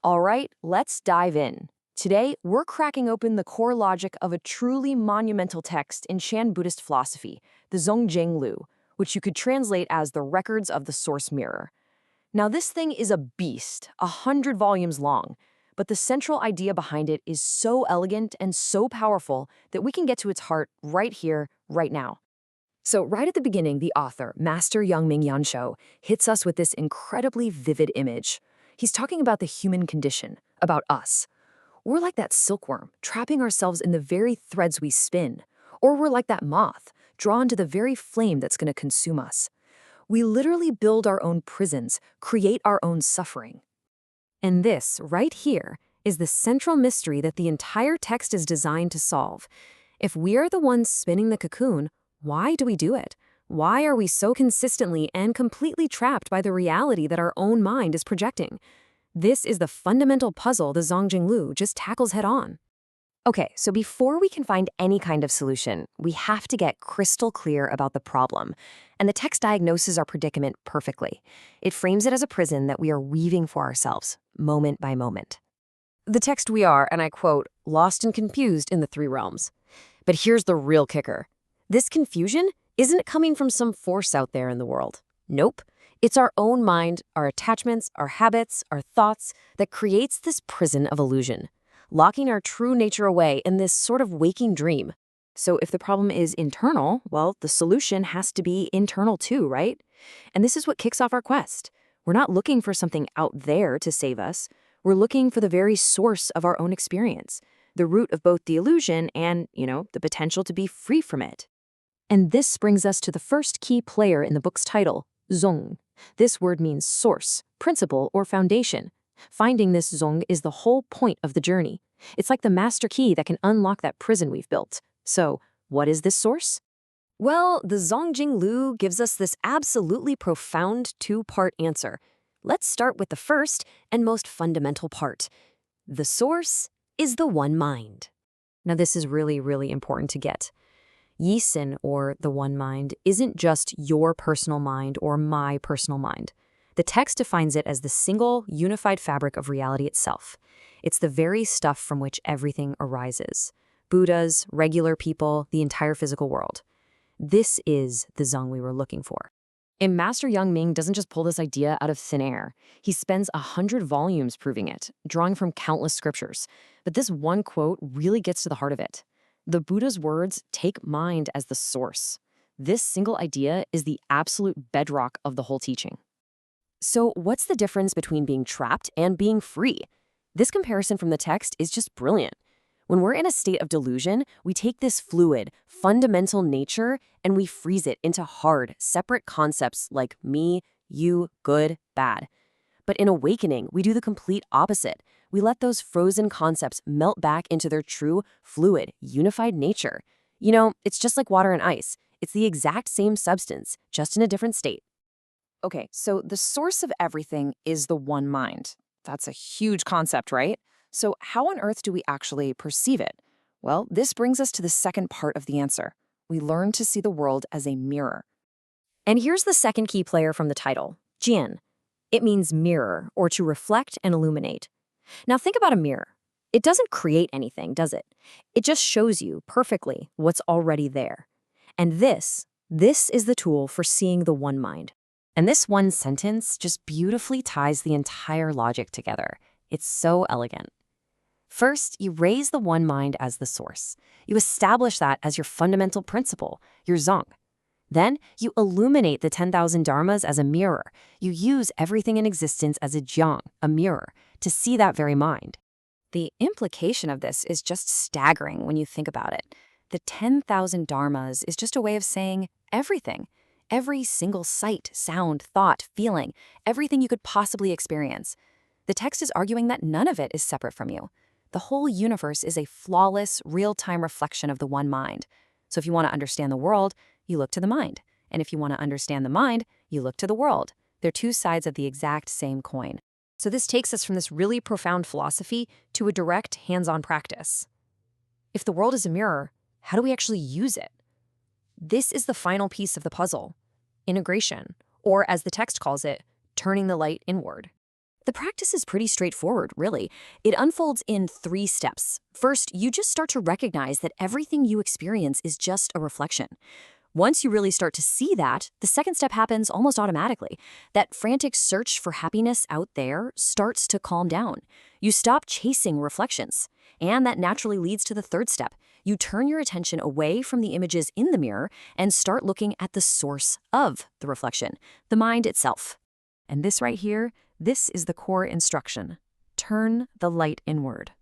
All right, let's dive in. Today, we're cracking open the core logic of a truly monumental text in Shan Buddhist philosophy, the Zongjing Lu, which you could translate as the records of the source mirror. Now, this thing is a beast, 100 volumes long, but the central idea behind it is so elegant and so powerful that we can get to its heart right here, right now. So, right at the beginning, the author, Master Youngming Yansho, hits us with this incredibly vivid image. He's talking about the human condition, about us. We're like that silkworm, trapping ourselves in the very threads we spin. Or we're like that moth, drawn to the very flame that's going to consume us. We literally build our own prisons, create our own suffering. And this, right here, is the central mystery that the entire text is designed to solve. If we are the ones spinning the cocoon, why do we do it? Why are we so consistently and completely trapped by the reality that our own mind is projecting? This is the fundamental puzzle the Zongjing Lu just tackles head on. Okay, so before we can find any kind of solution, we have to get crystal clear about the problem. And the text diagnoses our predicament perfectly. It frames it as a prison that we are weaving for ourselves, moment by moment. The text we are, and I quote, lost and confused in the three realms. But here's the real kicker. This confusion isn't coming from some force out there in the world. Nope. It's our own mind, our attachments, our habits, our thoughts that creates this prison of illusion, locking our true nature away in this sort of waking dream. So if the problem is internal, well, the solution has to be internal too, right? And this is what kicks off our quest. We're not looking for something out there to save us. We're looking for the very source of our own experience, the root of both the illusion and, the potential to be free from it. And this brings us to the first key player in the book's title, Zong. This word means source, principle, or foundation. Finding this Zong is the whole point of the journey. It's like the master key that can unlock that prison we've built. So, what is this source? Well, the Zongjing Lu gives us this absolutely profound two-part answer. Let's start with the first and most fundamental part. The source is the one mind. Now, this is really, really important to get. Yisin, or the one mind, isn't just your personal mind or my personal mind. The text defines it as the single, unified fabric of reality itself. It's the very stuff from which everything arises. Buddhas, regular people, the entire physical world. This is the Zong we were looking for. And Master Youngming doesn't just pull this idea out of thin air. He spends 100 volumes proving it, drawing from countless scriptures. But this one quote really gets to the heart of it. The Buddha's words take mind as the source. This single idea is the absolute bedrock of the whole teaching. So what's the difference between being trapped and being free? This comparison from the text is just brilliant. When we're in a state of delusion, we take this fluid, fundamental nature and we freeze it into hard, separate concepts like me, you, good, bad. But in awakening, we do the complete opposite. We let those frozen concepts melt back into their true, fluid, unified nature. It's just like water and ice. It's the exact same substance, just in a different state. Okay, so the source of everything is the one mind. That's a huge concept, right? So how on earth do we actually perceive it? Well, this brings us to the second part of the answer. We learn to see the world as a mirror. And here's the second key player from the title, Jian. It means mirror, or to reflect and illuminate. Now think about a mirror. It doesn't create anything, does it? It just shows you perfectly what's already there. And this is the tool for seeing the one mind. And this one sentence just beautifully ties the entire logic together. It's so elegant. First, you raise the one mind as the source. You establish that as your fundamental principle, your Zong. Then, you illuminate the 10,000 dharmas as a mirror. You use everything in existence as a jiang, a mirror, to see that very mind. The implication of this is just staggering when you think about it. The 10,000 dharmas is just a way of saying everything. Every single sight, sound, thought, feeling, everything you could possibly experience. The text is arguing that none of it is separate from you. The whole universe is a flawless, real-time reflection of the one mind. So if you want to understand the world, you look to the mind. And if you want to understand the mind, you look to the world. They're two sides of the exact same coin. So this takes us from this really profound philosophy to a direct, hands-on practice. If the world is a mirror, how do we actually use it? This is the final piece of the puzzle, integration, or as the text calls it, turning the light inward. The practice is pretty straightforward, really. It unfolds in 3 steps. First, you just start to recognize that everything you experience is just a reflection. Once you really start to see that, the second step happens almost automatically. That frantic search for happiness out there starts to calm down. You stop chasing reflections. And that naturally leads to the third step. You turn your attention away from the images in the mirror and start looking at the source of the reflection, the mind itself. And this right here, this is the core instruction. Turn the light inward.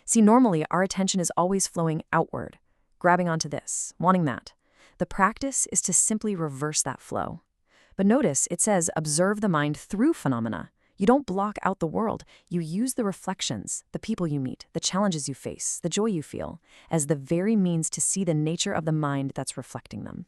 See, normally our attention is always flowing outward, grabbing onto this, wanting that. The practice is to simply reverse that flow. But notice it says observe the mind through phenomena. You don't block out the world. You use the reflections, the people you meet, the challenges you face, the joy you feel, as the very means to see the nature of the mind that's reflecting them.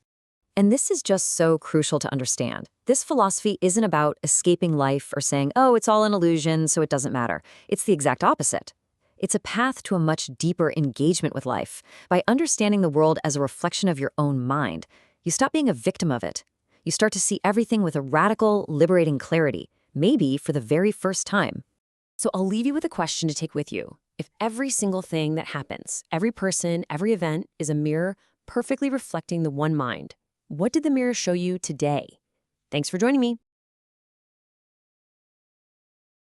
And this is just so crucial to understand. This philosophy isn't about escaping life or saying, oh, it's all an illusion, so it doesn't matter. It's the exact opposite. It's a path to a much deeper engagement with life. By understanding the world as a reflection of your own mind, you stop being a victim of it. You start to see everything with a radical, liberating clarity, maybe for the very first time. So I'll leave you with a question to take with you. If every single thing that happens, every person, every event is a mirror perfectly reflecting the one mind, what did the mirror show you today? Thanks for joining me.